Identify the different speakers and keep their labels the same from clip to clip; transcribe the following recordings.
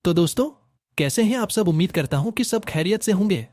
Speaker 1: तो दोस्तों, कैसे हैं आप सब। उम्मीद करता हूं कि सब खैरियत से होंगे।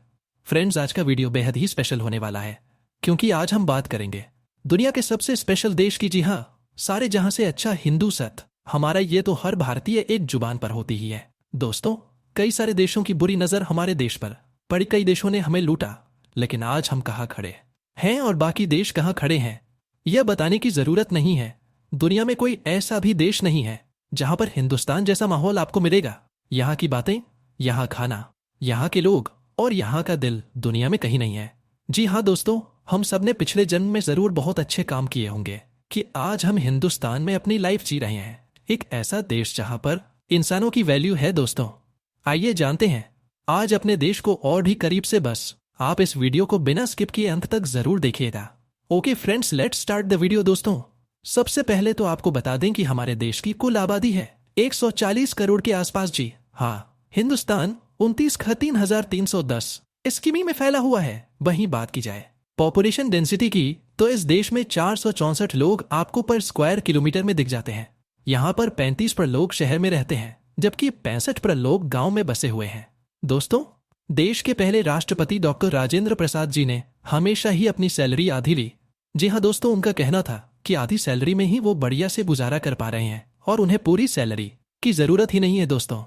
Speaker 1: फ्रेंड्स, आज का वीडियो बेहद ही स्पेशल होने वाला है, क्योंकि आज हम बात करेंगे दुनिया के सबसे स्पेशल देश की। जी हाँ, सारे जहां से अच्छा हिंदू सत हमारा ये तो हर भारतीय एक जुबान पर होती ही है। दोस्तों, कई सारे देशों की बुरी नजर हमारे देश पर पड़ी, कई देशों ने हमें लूटा, लेकिन आज हम कहाँ खड़े हैं और बाकी देश कहाँ खड़े हैं, यह बताने की जरूरत नहीं है। दुनिया में कोई ऐसा भी देश नहीं है जहां पर हिंदुस्तान जैसा माहौल आपको मिलेगा। यहाँ की बातें, यहाँ खाना, यहाँ के लोग और यहाँ का दिल दुनिया में कहीं नहीं है। जी हाँ दोस्तों, हम सब ने पिछले जन्म में जरूर बहुत अच्छे काम किए होंगे कि आज हम हिंदुस्तान में अपनी लाइफ जी रहे हैं, एक ऐसा देश जहां पर इंसानों की वैल्यू है। दोस्तों, आइए जानते हैं आज अपने देश को और भी करीब से। बस आप इस वीडियो को बिना स्किप किए अंत तक जरूर देखिएगा। Okay friends, let's start the video. दोस्तों, सबसे पहले तो आपको बता दें कि हमारे देश की कुल आबादी है 140 करोड़ के आसपास। जी हाँ, हिंदुस्तान 29,310 स्कीमी में फैला हुआ है। वहीं बात की जाए पॉपुलेशन डेंसिटी की, तो इस देश में 464 लोग आपको पर स्क्वायर किलोमीटर में दिख जाते हैं। यहाँ पर 35 पर लोग शहर में रहते हैं, जबकि 65 पर लोग गांव में बसे हुए हैं। दोस्तों, देश के पहले राष्ट्रपति डॉक्टर राजेंद्र प्रसाद जी ने हमेशा ही अपनी सैलरी आधी ली। जी हाँ दोस्तों, उनका कहना था कि आधी सैलरी में ही वो बढ़िया से गुजारा कर पा रहे हैं और उन्हें पूरी सैलरी की जरूरत ही नहीं है। दोस्तों,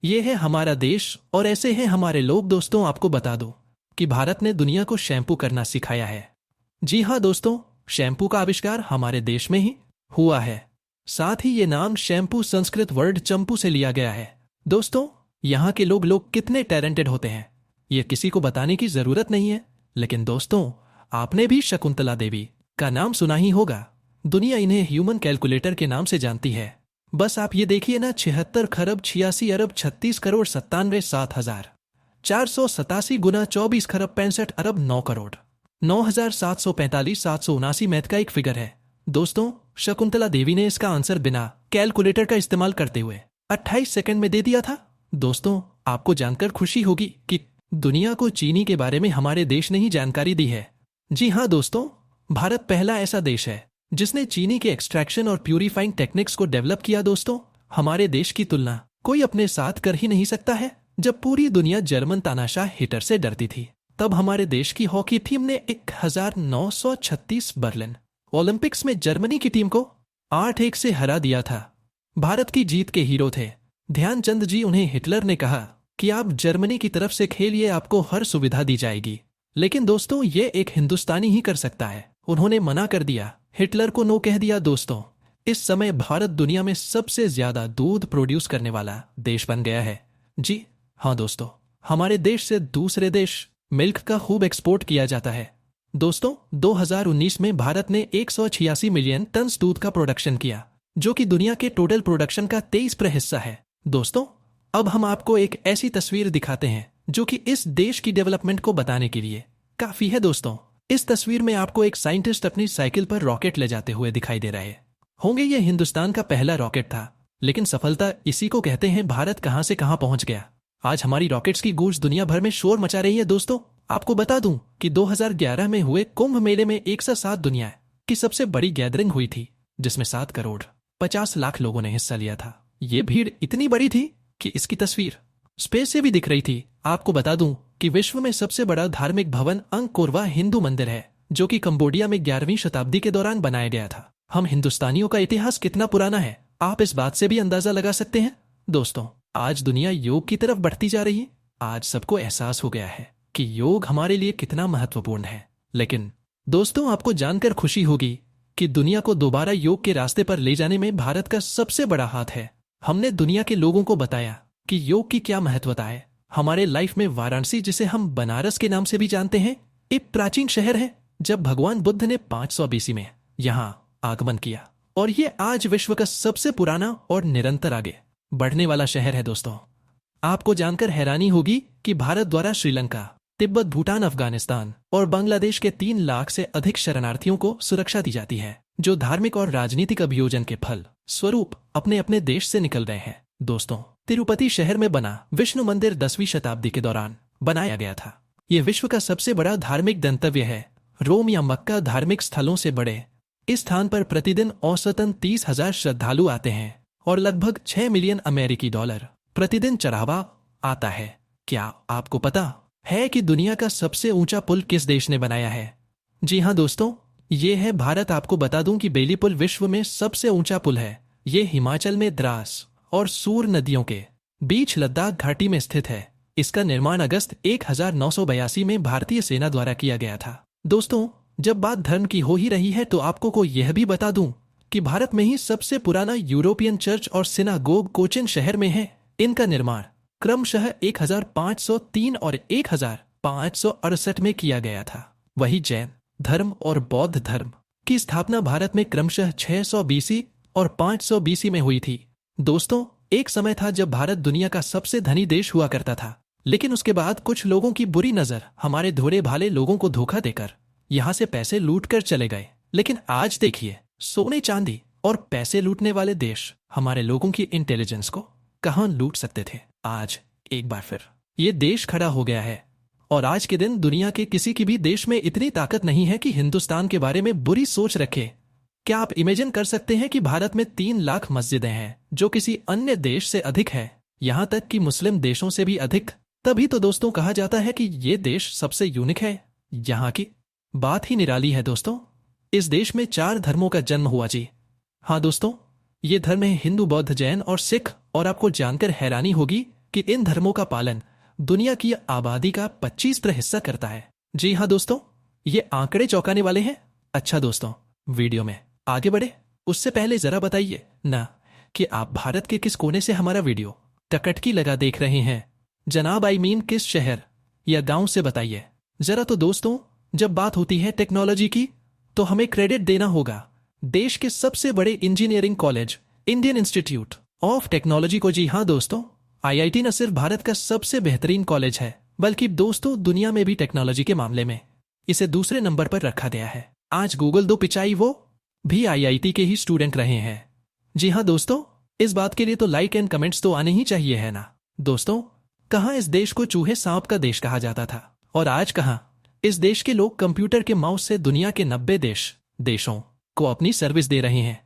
Speaker 1: ये है हमारा देश और ऐसे हैं हमारे लोग। दोस्तों, आपको बता दो कि भारत ने दुनिया को शैम्पू करना सिखाया है। जी हाँ दोस्तों, शैम्पू का आविष्कार हमारे देश में ही हुआ है। साथ ही ये नाम शैम्पू संस्कृत वर्ड चंपू से लिया गया है। दोस्तों, यहाँ के लोग कितने टैलेंटेड होते हैं ये किसी को बताने की जरूरत नहीं है। लेकिन दोस्तों, आपने भी शकुंतला देवी का नाम सुना ही होगा। दुनिया इन्हें ह्यूमन कैलकुलेटर के नाम से जानती है। बस आप ये देखिए ना, 76 खरब 86 अरब 36 करोड़ 97,007,487 गुना 24 खरब 65 अरब 9 करोड़ 9,745 779 मैथ का एक फिगर है। दोस्तों, शकुंतला देवी ने इसका आंसर बिना कैलकुलेटर का इस्तेमाल करते हुए 28 सेकंड में दे दिया था। दोस्तों, आपको जानकर खुशी होगी कि दुनिया को चीनी के बारे में हमारे देश ने ही जानकारी दी है। जी हाँ दोस्तों, भारत पहला ऐसा देश है जिसने चीनी के एक्सट्रैक्शन और प्यूरिफाइंग टेक्निक्स को डेवलप किया। दोस्तों, हमारे देश की तुलना कोई अपने साथ कर ही नहीं सकता है। जब पूरी दुनिया जर्मन तानाशाह हिटलर से डरती थी, तब हमारे देश की हॉकी टीम ने 1936 बर्लिन ओलंपिक्स में जर्मनी की टीम को 8-1 से हरा दिया था। भारत की जीत के हीरो थे ध्यानचंद जी। उन्हें हिटलर ने कहा कि आप जर्मनी की तरफ से खेलिए, आपको हर सुविधा दी जाएगी। लेकिन दोस्तों, ये एक हिंदुस्तानी ही कर सकता है। उन्होंने मना कर दिया, हिटलर को नो कह दिया। दोस्तों, इस समय भारत दुनिया में सबसे ज्यादा दूध प्रोड्यूस करने वाला देश बन गया है। जी हाँ दोस्तों, हमारे देश से दूसरे देश मिल्क का खूब एक्सपोर्ट किया जाता है। दोस्तों, 2019 में भारत ने 186 मिलियन टन दूध का प्रोडक्शन किया, जो कि दुनिया के टोटल प्रोडक्शन का 23% हिस्सा है। दोस्तों, अब हम आपको एक ऐसी तस्वीर दिखाते हैं जो कि इस देश की डेवलपमेंट को बताने के लिए काफी है। दोस्तों, इस तस्वीर में आपको एक साइंटिस्ट अपनी साइकिल पर रॉकेट ले जाते हुए दिखाई दे रहे होंगे। यह हिंदुस्तान का पहला रॉकेट था, लेकिन सफलता इसी को कहते हैं। भारत कहां से कहां पहुंच गया। आज हमारी रॉकेट्स की गूंज दुनिया भर में शोर मचा रही है। दोस्तों, आपको बता दूं कि 2011 में हुए कुंभ मेले में 107 दुनिया की सबसे बड़ी गैदरिंग हुई थी, जिसमें 7 करोड़ 50 लाख लोगों ने हिस्सा लिया था। ये भीड़ इतनी बड़ी थी कि इसकी तस्वीर स्पेस से भी दिख रही थी। आपको बता दूं कि विश्व में सबसे बड़ा धार्मिक भवन अंकोरवा हिंदू मंदिर है, जो कि कंबोडिया में 11वीं शताब्दी के दौरान बनाया गया था। हम हिंदुस्तानियों का इतिहास कितना पुराना है, आप इस बात से भी अंदाजा लगा सकते हैं। दोस्तों, आज दुनिया योग की तरफ बढ़ती जा रही है। आज सबको एहसास हो गया है कि योग हमारे लिए कितना महत्वपूर्ण है। लेकिन दोस्तों, आपको जानकर खुशी होगी कि दुनिया को दोबारा योग के रास्ते पर ले जाने में भारत का सबसे बड़ा हाथ है। हमने दुनिया के लोगों को बताया कि योग की क्या महत्वता है। हमारे लाइफ में वाराणसी, जिसे हम बनारस के नाम से भी जानते हैं, एक प्राचीन शहर है। जब भगवान बुद्ध ने 500 BC में यहाँ आगमन किया, और ये आज विश्व का सबसे पुराना और निरंतर आगे बढ़ने वाला शहर है। दोस्तों, आपको जानकर हैरानी होगी कि भारत द्वारा श्रीलंका, तिब्बत, भूटान, अफगानिस्तान और बांग्लादेश के 3 लाख से अधिक शरणार्थियों को सुरक्षा दी जाती है, जो धार्मिक और राजनीतिक अभियोजन के फल स्वरूप अपने अपने देश से निकल रहे हैं। दोस्तों, तिरुपति शहर में बना विष्णु मंदिर 10वीं शताब्दी के दौरान बनाया गया था। यह विश्व का सबसे बड़ा धार्मिक गंतव्य है। रोम या मक्का धार्मिक स्थलों से बड़े इस स्थान पर प्रतिदिन औसतन 30,000 श्रद्धालु आते हैं और लगभग $6 मिलियन प्रतिदिन चढ़ावा आता है। क्या आपको पता है कि दुनिया का सबसे ऊंचा पुल किस देश ने बनाया है? जी हाँ दोस्तों, ये है भारत। आपको बता दूं कि बेली पुल विश्व में सबसे ऊंचा पुल है। ये हिमाचल में द्रास और सूर नदियों के बीच लद्दाख घाटी में स्थित है। इसका निर्माण अगस्त 1982 में भारतीय सेना द्वारा किया गया था। दोस्तों, जब बात धर्म की हो ही रही है तो आपको को यह भी बता दूं कि भारत में ही सबसे पुराना यूरोपियन चर्च और सिनागोग कोचिन शहर में है। इनका निर्माण क्रमशः 1503 और 1568 में किया गया था। वही जैन धर्म और बौद्ध धर्म की स्थापना भारत में क्रमशः 600 बीसी और 500 बीसी में हुई थी। दोस्तों, एक समय था जब भारत दुनिया का सबसे धनी देश हुआ करता था, लेकिन उसके बाद कुछ लोगों की बुरी नजर हमारे धोले भाले लोगों को धोखा देकर यहाँ से पैसे लूट कर चले गए। लेकिन आज देखिए, सोने चांदी और पैसे लूटने वाले देश हमारे लोगों की इंटेलिजेंस को कहां लूट सकते थे। आज एक बार फिर ये देश खड़ा हो गया है और आज के दिन दुनिया के किसी की भी देश में इतनी ताकत नहीं है कि हिंदुस्तान के बारे में बुरी सोच रखे। क्या आप इमेजिन कर सकते हैं कि भारत में 3 लाख मस्जिदें हैं, जो किसी अन्य देश से अधिक है, यहां तक कि मुस्लिम देशों से भी अधिक। तभी तो दोस्तों कहा जाता है कि ये देश सबसे यूनिक है। यहाँ की बात ही निराली है दोस्तों। इस देश में 4 धर्मों का जन्म हुआ जी। हाँ दोस्तों, ये धर्म है हिंदू, बौद्ध, जैन और सिख। और आपको जानकर हैरानी होगी कि इन धर्मों का पालन दुनिया की आबादी का 25% हिस्सा करता है। जी हाँ दोस्तों, ये आंकड़े चौंकाने वाले हैं। अच्छा दोस्तों, वीडियो में आगे बढ़े उससे पहले जरा बताइए ना कि आप भारत के किस कोने से हमारा वीडियो टकटकी लगा देख रहे हैं। जनाब, आई मीन किस शहर या गांव से बताइए जरा। तो दोस्तों, जब बात होती है टेक्नोलॉजी की तो हमें क्रेडिट देना होगा देश के सबसे बड़े engineering college Indian institute of technology को। जी हाँ दोस्तों, आईआईटी न सिर्फ भारत का सबसे बेहतरीन कॉलेज है, बल्कि दोस्तों दुनिया में भी टेक्नोलॉजी के मामले में इसे दूसरे नंबर पर रखा गया है। आज गूगल दो पिचाई वो भी आईआईटी के ही स्टूडेंट रहे हैं। जी हाँ दोस्तों, इस बात के लिए तो लाइक एंड कमेंट्स तो आने ही चाहिए, है ना दोस्तों। कहाँ इस देश को चूहे सांप का देश कहा जाता था और आज कहाँ इस देश के लोग कंप्यूटर के माउस से दुनिया के 90 देशों को अपनी सर्विस दे रहे हैं।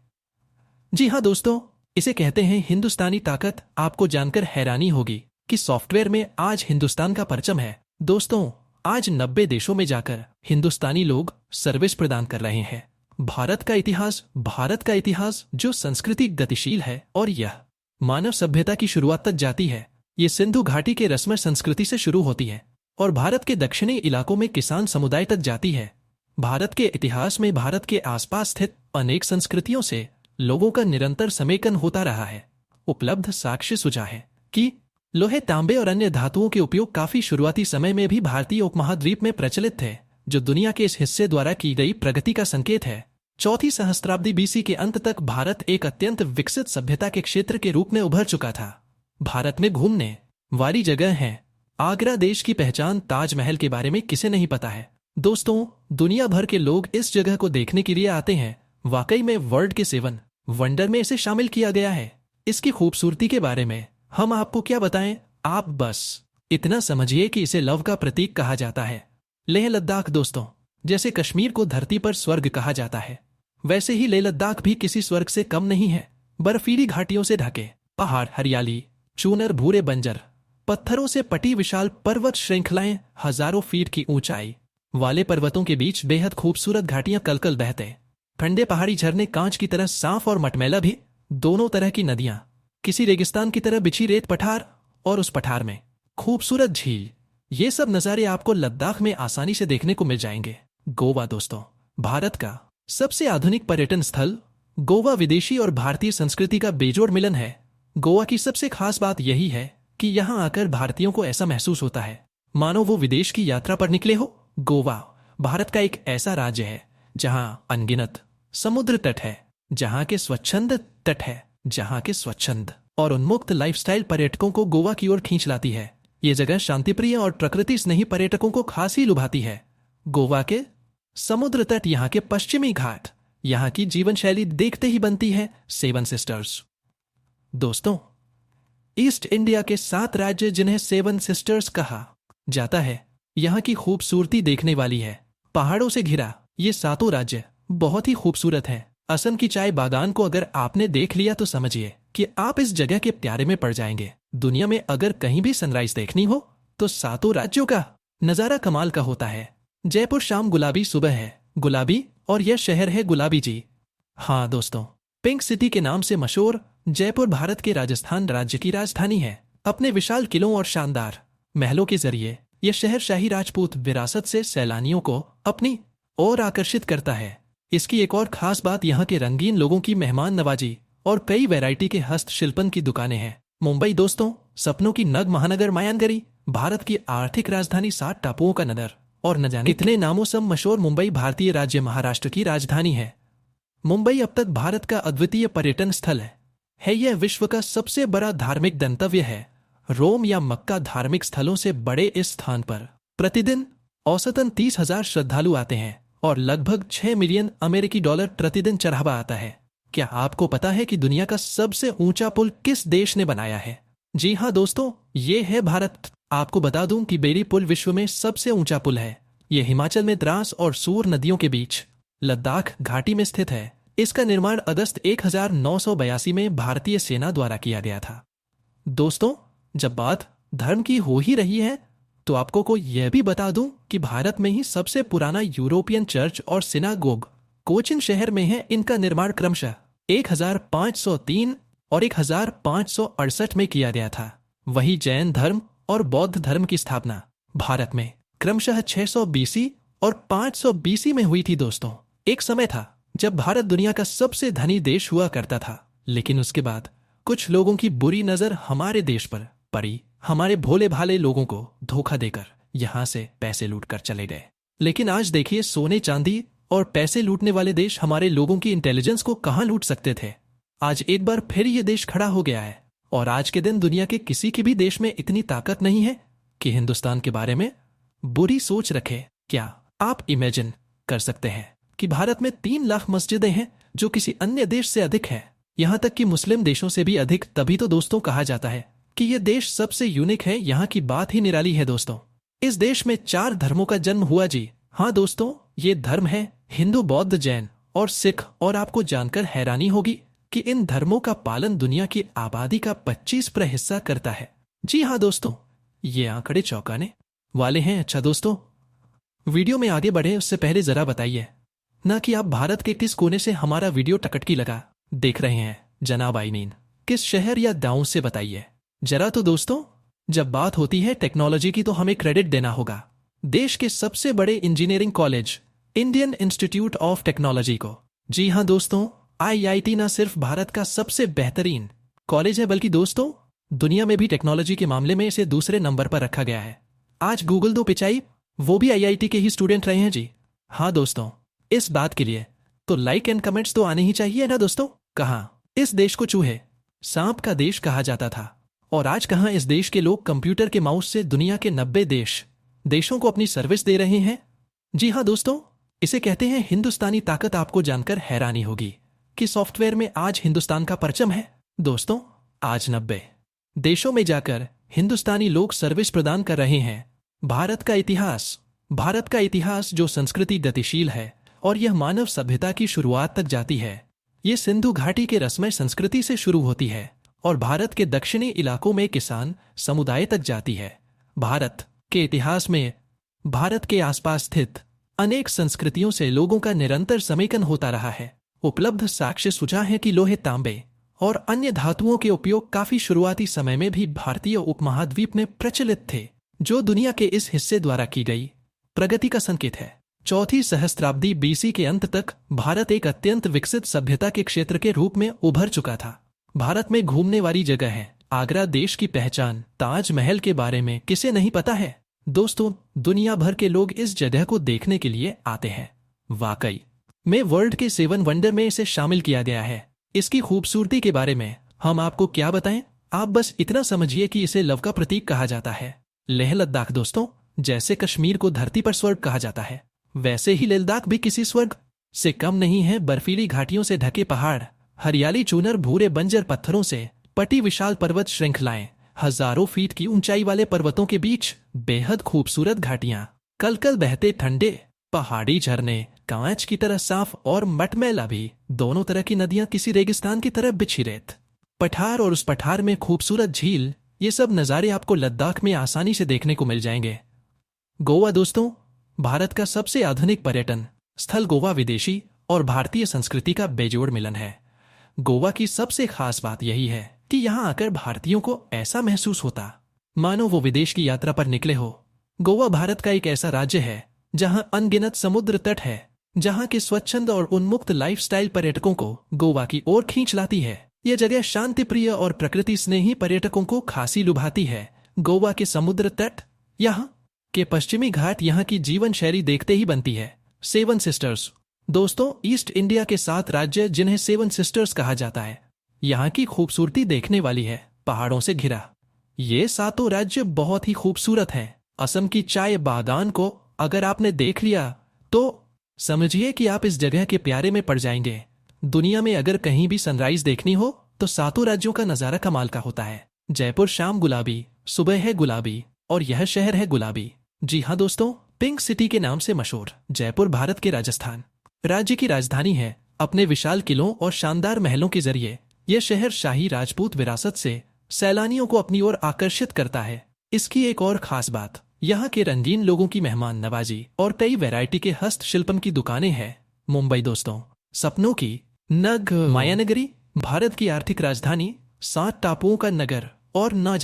Speaker 1: जी हाँ दोस्तों, इसे कहते हैं हिंदुस्तानी ताकत। आपको जानकर हैरानी होगी कि सॉफ्टवेयर में आज हिंदुस्तान का परचम है। दोस्तों, आज 90 देशों में जाकर हिंदुस्तानी लोग सर्विस प्रदान कर रहे हैं। भारत का इतिहास जो संस्कृति गतिशील है और यह मानव सभ्यता की शुरुआत तक जाती है। ये सिंधु घाटी के रस्म संस्कृति से शुरू होती है और भारत के दक्षिणी इलाकों में किसान समुदाय तक जाती है। भारत के इतिहास में भारत के आसपास स्थित अनेक संस्कृतियों से लोगों का निरंतर समेकन होता रहा है। उपलब्ध साक्ष्य सुझा है कि लोहे, तांबे और अन्य धातुओं के उपयोग काफी शुरुआती समय में भी भारतीय उपमहाद्वीप में प्रचलित थे, जो दुनिया के इस हिस्से द्वारा की गई प्रगति का संकेत है। 4वीं सहस्त्राब्दी बीसी के अंत तक भारत एक अत्यंत विकसित सभ्यता के क्षेत्र के रूप में उभर चुका था। भारत में घूमने वाली जगह है। आगरा देश की पहचान ताजमहल के बारे में किसे नहीं पता है। दोस्तों, दुनिया भर के लोग इस जगह को देखने के लिए आते हैं। वाकई में वर्ल्ड के 7 वंडर में इसे शामिल किया गया है। इसकी खूबसूरती के बारे में हम आपको क्या बताएं, आप बस इतना समझिए कि इसे लव का प्रतीक कहा जाता है। लेह लद्दाख दोस्तों, जैसे कश्मीर को धरती पर स्वर्ग कहा जाता है, वैसे ही लेह लद्दाख भी किसी स्वर्ग से कम नहीं है। बर्फीली घाटियों से ढके पहाड़, हरियाली, चूनर भूरे बंजर, पत्थरों से पटी विशाल पर्वत श्रृंखलाएं, हजारों फीट की ऊंचाई वाले पर्वतों के बीच बेहद खूबसूरत घाटियां कलकल बहते, ठंडे पहाड़ी झरने कांच की तरह साफ और मटमैला भी, दोनों तरह की नदियां, किसी रेगिस्तान की तरह बिछी रेत पठार और उस पठार में खूबसूरत झील। ये सब नजारे आपको लद्दाख में आसानी से देखने को मिल जाएंगे। गोवा दोस्तों, भारत का सबसे आधुनिक पर्यटन स्थल। गोवा विदेशी और भारतीय संस्कृति का बेजोड़ मिलन है। गोवा की सबसे खास बात यही है कि यहाँ आकर भारतीयों को ऐसा महसूस होता है मानो वो विदेश की यात्रा पर निकले हो। गोवा भारत का एक ऐसा राज्य है जहाँ अनगिनत समुद्र तट है, जहाँ के स्वच्छंद और उन्मुक्त लाइफस्टाइल पर्यटकों को गोवा की ओर खींच लाती है। ये जगह शांतिप्रिय और प्रकृति स्नेही पर्यटकों को खासी लुभाती है। गोवा के समुद्र तट, यहाँ के पश्चिमी घाट, यहाँ की जीवन शैली देखते ही बनती है 7 सिस्टर्स। दोस्तों, ईस्ट इंडिया के 7 राज्य जिन्हें 7 सिस्टर्स कहा जाता है, यहाँ की खूबसूरती देखने वाली है। पहाड़ों से घिरा ये 7 राज्य बहुत ही खूबसूरत हैं। असम की चाय बागान को अगर आपने देख लिया तो समझिए कि आप इस जगह के प्यारे में पड़ जाएंगे। दुनिया में अगर कहीं भी सनराइज देखनी हो तो सातों राज्यों का नजारा कमाल का होता है। जयपुर शाम गुलाबी, सुबह है गुलाबी और यह शहर है गुलाबी जी। हाँ दोस्तों, पिंक सिटी के नाम से मशहूर जयपुर भारत के राजस्थान राज्य की राजधानी है। अपने विशाल किलों और शानदार महलों के जरिए यह शहर शाही राजपूत विरासत से सैलानियों को अपनी ओर आकर्षित करता है। इसकी एक और खास बात यहाँ के रंगीन लोगों की मेहमान नवाजी और कई वैरायटी के हस्तशिल्पन की दुकानें हैं। मुंबई दोस्तों, सपनों की नग महानगर मायानगरी, भारत की आर्थिक राजधानी, 7 टापुओं का नगर और न जाने कितने नामों से मशहूर मुंबई भारतीय राज्य महाराष्ट्र की राजधानी है। मुंबई अब तक भारत का अद्वितीय पर्यटन स्थल है। यह विश्व का सबसे बड़ा धार्मिक गंतव्य है। रोम या मक्का धार्मिक स्थलों से बड़े इस स्थान पर प्रतिदिन औसतन 30,000 श्रद्धालु आते हैं और लगभग 6 मिलियन अमेरिकी डॉलर प्रतिदिन चढ़ावा आता है। क्या आपको पता है कि दुनिया का सबसे ऊंचा पुल किस देश ने बनाया है? जी हाँ दोस्तों, ये है भारत। आपको बता दूं कि बेरी पुल विश्व में सबसे ऊंचा पुल है। यह हिमाचल में द्रास और सूर नदियों के बीच लद्दाख घाटी में स्थित है। इसका निर्माण अगस्त 1982 में भारतीय सेना द्वारा किया गया था। दोस्तों, जब बात धर्म की हो ही रही है तो आपको को यह भी बता दूं कि भारत में ही सबसे पुराना यूरोपियन चर्च और सिनागोग कोचिन शहर में है। इनका निर्माण क्रमशः 1503 और 1568 में किया गया था। वही जैन धर्म और बौद्ध धर्म की स्थापना भारत में क्रमशः 600 बीसी और 500 बीसी में हुई थी। दोस्तों, एक समय था जब भारत दुनिया का सबसे धनी देश हुआ करता था, लेकिन उसके बाद कुछ लोगों की बुरी नजर हमारे देश पर पड़ी। हमारे भोले भाले लोगों को धोखा देकर यहां से पैसे लूटकर चले गए। लेकिन आज देखिए, सोने चांदी और पैसे लूटने वाले देश हमारे लोगों की इंटेलिजेंस को कहां लूट सकते थे। आज एक बार फिर ये देश खड़ा हो गया है और आज के दिन दुनिया के किसी की भी देश में इतनी ताकत नहीं है कि हिंदुस्तान के बारे में बुरी सोच रखे। क्या आप इमेजिन कर सकते हैं कि भारत में 3 लाख मस्जिदें हैं, जो किसी अन्य देश से अधिक है, यहां तक कि मुस्लिम देशों से भी अधिक। तभी तो दोस्तों कहा जाता है कि यह देश सबसे यूनिक है। यहाँ की बात ही निराली है। दोस्तों, इस देश में 4 धर्मों का जन्म हुआ जी। हाँ दोस्तों, ये धर्म है हिंदू, बौद्ध, जैन और सिख। और आपको जानकर हैरानी होगी कि इन धर्मों का पालन दुनिया की आबादी का 25% हिस्सा करता है। जी हाँ दोस्तों, ये आंकड़े चौंकाने वाले हैं। अच्छा दोस्तों, वीडियो में आगे बढ़े उससे पहले जरा बताइए ना कि आप भारत के किस कोने से हमारा वीडियो टकटकी लगा देख रहे हैं। जनाब आई मीन किस शहर या गांव से बताइए जरा। तो दोस्तों, जब बात होती है टेक्नोलॉजी की तो हमें क्रेडिट देना होगा देश के सबसे बड़े engineering college Indian institute of technology को। जी हाँ दोस्तों, IIT ना सिर्फ भारत का सबसे बेहतरीन कॉलेज है, बल्कि दोस्तों दुनिया में भी टेक्नोलॉजी के मामले में इसे दूसरे नंबर पर रखा गया है। आज गूगल दो पिचाई, वो भी IIT के ही स्टूडेंट रहे हैं जी। हाँ दोस्तों, इस बात के लिए तो लाइक एंड कमेंट्स तो आने ही चाहिए ना दोस्तों। कहाँ इस देश को चूहे सांप का देश कहा जाता था और आज कहाँ इस देश के लोग कंप्यूटर के माउस से दुनिया के 90 देशों को अपनी सर्विस दे रहे हैं। जी हाँ दोस्तों, इसे कहते हैं हिंदुस्तानी ताकत। आपको जानकर हैरानी होगी कि सॉफ्टवेयर में आज हिंदुस्तान का परचम है। दोस्तों, आज 90 देशों में जाकर हिंदुस्तानी लोग सर्विस प्रदान कर रहे हैं। भारत का इतिहास जो संस्कृति गतिशील है और यह मानव सभ्यता की शुरुआत तक जाती है। ये सिंधु घाटी के रसमय संस्कृति से शुरू होती है और भारत के दक्षिणी इलाकों में किसान समुदाय तक जाती है। भारत के इतिहास में भारत के आसपास स्थित अनेक संस्कृतियों से लोगों का निरंतर समेकन होता रहा है। उपलब्ध साक्ष्य सुझाव है कि लोहे, तांबे और अन्य धातुओं के उपयोग काफी शुरुआती समय में भी भारतीय उपमहाद्वीप में प्रचलित थे, जो दुनिया के इस हिस्से द्वारा की गई प्रगति का संकेत है। 4वीं सहस्त्राब्दी BC के अंत तक भारत एक अत्यंत विकसित सभ्यता के क्षेत्र के रूप में उभर चुका था। भारत में घूमने वाली जगह है आगरा, देश की पहचान। ताजमहल के बारे में किसे नहीं पता है दोस्तों। दुनिया भर के लोग इस जगह को देखने के लिए आते हैं। वाकई में वर्ल्ड के 7 वंडर में इसे शामिल किया गया है। इसकी खूबसूरती के बारे में हम आपको क्या बताएं, आप बस इतना समझिए कि इसे लव का प्रतीक कहा जाता है। लेह लद्दाख दोस्तों, जैसे कश्मीर को धरती पर स्वर्ग कहा जाता है, वैसे ही लद्दाख भी किसी स्वर्ग से कम नहीं है। बर्फीली घाटियों से ढके पहाड़, हरियाली, चूनर भूरे बंजर पत्थरों से पटी विशाल पर्वत श्रृंखलाएं, हजारों फीट की ऊंचाई वाले पर्वतों के बीच बेहद खूबसूरत घाटियां, कलकल बहते ठंडे पहाड़ी झरने, कांच की तरह साफ और मटमैला भी दोनों तरह की नदियां, किसी रेगिस्तान की तरह बिछी रेत पठार और उस पठार में खूबसूरत झील, ये सब नज़ारे आपको लद्दाख में आसानी से देखने को मिल जाएंगे। गोवा दोस्तों, भारत का सबसे आधुनिक पर्यटन स्थल गोवा विदेशी और भारतीय संस्कृति का बेजोड़ मिलन है। गोवा की सबसे खास बात यही है कि यहाँ आकर भारतीयों को ऐसा महसूस होता मानो वो विदेश की यात्रा पर निकले हो। गोवा भारत का एक ऐसा राज्य है जहाँ अनगिनत समुद्र तट है, जहाँ के स्वच्छंद और उन्मुक्त लाइफस्टाइल पर्यटकों को गोवा की ओर खींच लाती है। यह जगह शांति प्रिय और प्रकृति स्नेही पर्यटकों को खासी लुभाती है। गोवा के समुद्र तट, यहाँ के पश्चिमी घाट, यहाँ की जीवन शैली देखते ही बनती है। सेवन सिस्टर्स दोस्तों, ईस्ट इंडिया के 7 राज्य जिन्हें सेवन सिस्टर्स कहा जाता है, यहाँ की खूबसूरती देखने वाली है। पहाड़ों से घिरा ये 7 राज्य बहुत ही खूबसूरत हैं। असम की चाय बागान को अगर आपने देख लिया तो समझिए कि आप इस जगह के प्यारे में पड़ जाएंगे। दुनिया में अगर कहीं भी सनराइज देखनी हो तो 7 राज्यों का नजारा कमाल का होता है। जयपुर शाम गुलाबी, सुबह है गुलाबी और यह शहर है गुलाबी। जी हाँ दोस्तों, पिंक सिटी के नाम से मशहूर जयपुर भारत के राजस्थान राज्य की राजधानी है। अपने विशाल किलों और शानदार महलों के जरिए यह शहर शाही राजपूत विरासत से सैलानियों को अपनी ओर आकर्षित करता है। इसकी एक और खास बात यहाँ के रंगीन लोगों की मेहमान नवाजी और कई वैरायटी के हस्तशिल्पम की दुकानें हैं। मुंबई दोस्तों, सपनों की नग मायानगरी, भारत की आर्थिक राजधानी, 7 टापुओं का नगर और न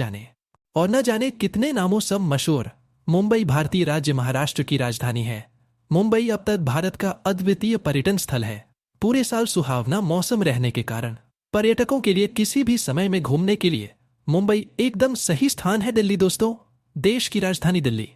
Speaker 1: जाने कितने नामों सब मशहूर मुंबई भारतीय राज्य महाराष्ट्र की राजधानी है। मुंबई अब तक भारत का अद्वितीय पर्यटन स्थल है। पूरे साल सुहावना मौसम रहने के कारण पर्यटकों के लिए किसी भी समय में घूमने के लिए मुंबई एकदम सही स्थान है। दिल्ली दोस्तों, देश की राजधानी दिल्ली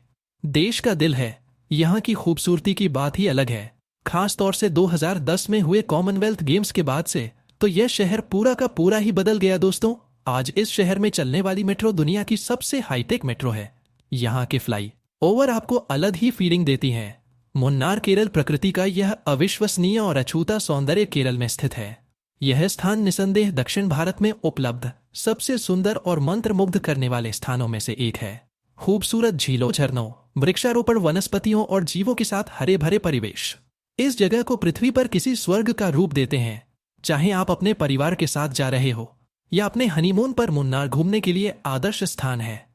Speaker 1: देश का दिल है। यहाँ की खूबसूरती की बात ही अलग है। खास तौर से 2010 में हुए कॉमनवेल्थ गेम्स के बाद से तो यह शहर पूरा का पूरा ही बदल गया दोस्तों। आज इस शहर में चलने वाली मेट्रो दुनिया की सबसे हाईटेक मेट्रो है। यहाँ के फ्लाई ओवर आपको अलग ही फीलिंग देती हैं। मुन्नार केरल प्रकृति का यह अविश्वसनीय और अछूता सौंदर्य केरल में स्थित है। यह स्थान निसंदेह दक्षिण भारत में उपलब्ध सबसे सुंदर और मंत्रमुग्ध करने वाले स्थानों में से एक है। खूबसूरत झीलों, झरनों, वृक्षारोपण, वनस्पतियों और जीवों के साथ हरे भरे परिवेश इस जगह को पृथ्वी पर किसी स्वर्ग का रूप देते हैं। चाहे आप अपने परिवार के साथ जा रहे हो या अपने हनीमून पर, मुन्नार घूमने के लिए आदर्श स्थान है।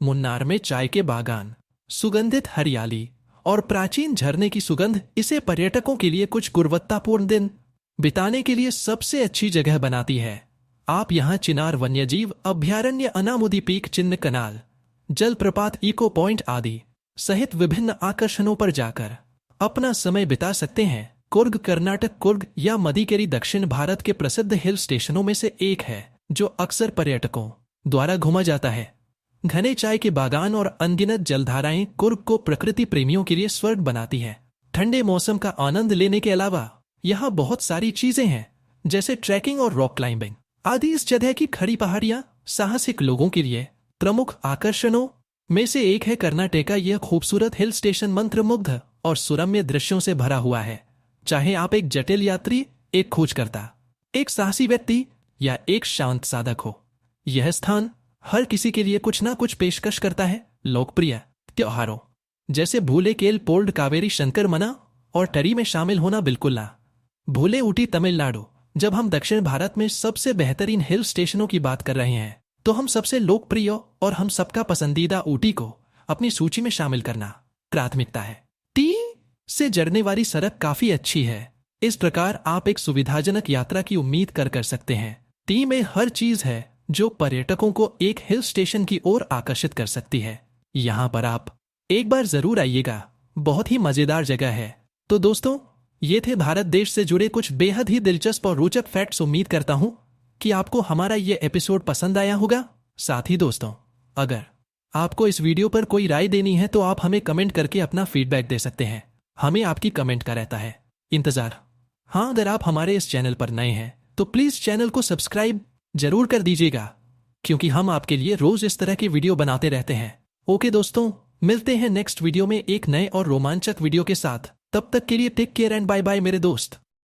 Speaker 1: मुन्नार में चाय के बागान, सुगंधित हरियाली और प्राचीन झरने की सुगंध इसे पर्यटकों के लिए कुछ गुणवत्तापूर्ण दिन बिताने के लिए सबसे अच्छी जगह बनाती है। आप यहाँ चिनार वन्यजीव अभ्यारण्य, अनामुदी पीक, चिन्ह कनाल, जलप्रपात, इको पॉइंट आदि सहित विभिन्न आकर्षणों पर जाकर अपना समय बिता सकते हैं। कुर्ग कर्नाटक, कुर्ग या मदिकेरी दक्षिण भारत के प्रसिद्ध हिल स्टेशनों में से एक है जो अक्सर पर्यटकों द्वारा घूमा जाता है। घने चाय के बागान और अनगिनत जलधाराएं कुर्ग को प्रकृति प्रेमियों के लिए स्वर्ग बनाती है। ठंडे मौसम का आनंद लेने के अलावा यहाँ बहुत सारी चीजें हैं जैसे ट्रैकिंग और रॉक क्लाइंबिंग आदि। इस जगह की खड़ी पहाड़ियां साहसिक लोगों के लिए प्रमुख आकर्षणों में से एक है। कर्नाटक का यह खूबसूरत हिल स्टेशन मंत्रमुग्ध और सुरम्य दृश्यों से भरा हुआ है। चाहे आप एक जटिल यात्री, एक खोजकर्ता, एक साहसी व्यक्ति या एक शांत साधक हो, यह स्थान हर किसी के लिए कुछ ना कुछ पेशकश करता है। लोकप्रिय त्योहारों जैसे भूले केल, पोल्ड, कावेरी, शंकर मना और टरी में शामिल होना बिल्कुल ना भूले। ऊटी तमिलनाडु। जब हम दक्षिण भारत में सबसे बेहतरीन हिल स्टेशनों की बात कर रहे हैं तो हम सबसे लोकप्रिय और हम सबका पसंदीदा ऊटी को अपनी सूची में शामिल करना प्राथमिकता है। टी से जड़ने वाली सड़क काफी अच्छी है। इस प्रकार आप एक सुविधाजनक यात्रा की उम्मीद कर सकते हैं। टी में हर चीज है जो पर्यटकों को एक हिल स्टेशन की ओर आकर्षित कर सकती है। यहाँ पर आप एक बार जरूर आइएगा, बहुत ही मजेदार जगह है। तो दोस्तों, ये थे भारत देश से जुड़े कुछ बेहद ही दिलचस्प और रोचक फैक्ट्स। उम्मीद करता हूँ कि आपको हमारा ये एपिसोड पसंद आया होगा। साथ ही दोस्तों, अगर आपको इस वीडियो पर कोई राय देनी है तो आप हमें कमेंट करके अपना फीडबैक दे सकते हैं। हमें आपकी कमेंट का रहता है इंतजार। हाँ, अगर आप हमारे इस चैनल पर नए हैं तो प्लीज चैनल को सब्सक्राइब जरूर कर दीजिएगा, क्योंकि हम आपके लिए रोज इस तरह के वीडियो बनाते रहते हैं। ओके दोस्तों, मिलते हैं नेक्स्ट वीडियो में एक नए और रोमांचक वीडियो के साथ। तब तक के लिए take care and bye bye मेरे दोस्त।